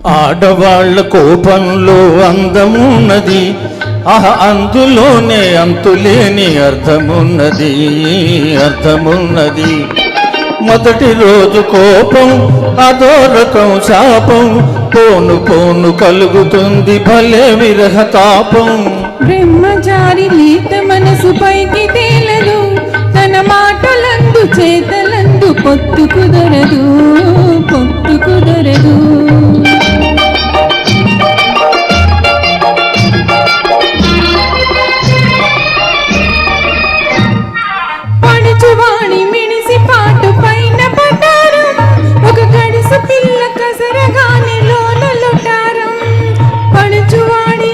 ఆడవాళ్ల కోపంలో అందమున్నది, అందులోనే అంతులేని అర్థమున్నది. మొదటి రోజు కోపం అదో రకం శాపం, పోను పోను కలుగుతుంది భలే విరహతాపం. బ్రహ్మచారి లేత మనసు పైకి తేలదు, తన మాటలందు చేతలందు పొత్తు కుదరదు. పడుచువాణి మిడిసి పాటు పైన పడ్డారు, ఒక గడుసు పిల్ల కసరగాని లోన లొటారం. పడుచువాణి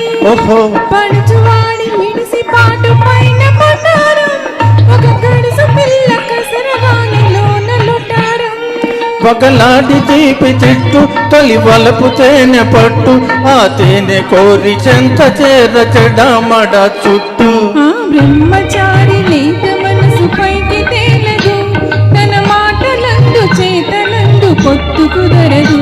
మిడిసి పాటు పైన పడ్డారు, ఒక గడుసు పిల్ల కసరగాని లోన లొటారం. పగలాడి తీపి తిట్టు తొలి వలపు తేనె పట్టు, ఆ తేనె కోరి చెంత చేర చెడమడ చుట్టూ. బ్రహ్మచారి లేత మనసు పైకి తేలదు, తన మాటలందు చేతలందు పొత్తు కుదరదు.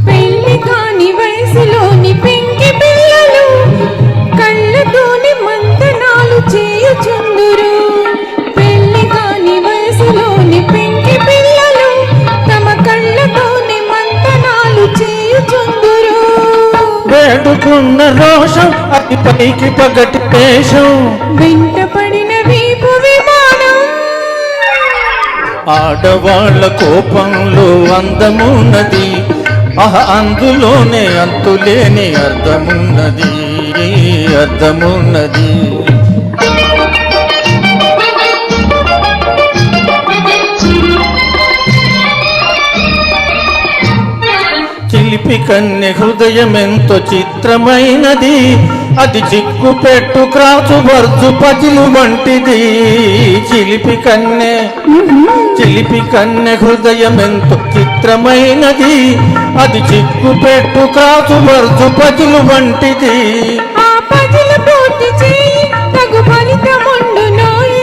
పెళ్లి కాని వయసులోని పెంకి పిల్లలు కళ్ళతోని మంతనాలు చేయుచుందురు. పెళ్లి కాని వయసులోని పెంకి పిల్లలు తమ కళ్ళతోని మంతనాలు చేయుచుందురు. వేడుకున్న రోషం అది పైకి పగటి పేషం, వెంట పడిన వీపు విమానం. ఆడవాళ్ల కోపంలో అందమున్నది, అందులోనే అంతులేని అర్థమున్నది. చిలిపి కన్నె హృదయమెంతో చిత్రమైనది, అది చిక్కు పెట్టు క్రాసు వర్జు పజిలు వంటిది. చిలిపి కన్నె హృదయమెంతో చిత్రమైనది, అది చిక్కు పెట్టు క్రాసు వర్జు పజిలు వంటిది. ఆ పజిలు పూర్తి చేయి తగు ఫలితముండునోయి,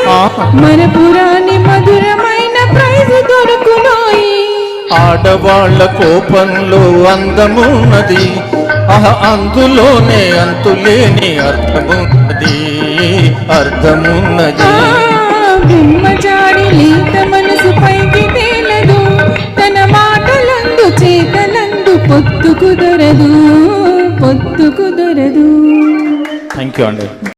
మన పురాణి మధురమైన ప్రైజు దొరుకునోయి. ఆడవాళ్ల కోపంలో అందమున్నది, అందులోనే అంతులేని అర్థమున్నది. బ్రహ్మచారి లేత మనసు పైకి తేలదు, తన మాటలందు చేతలందు పొత్తు కుదరదు. థ్యాంక్ యూ అండి.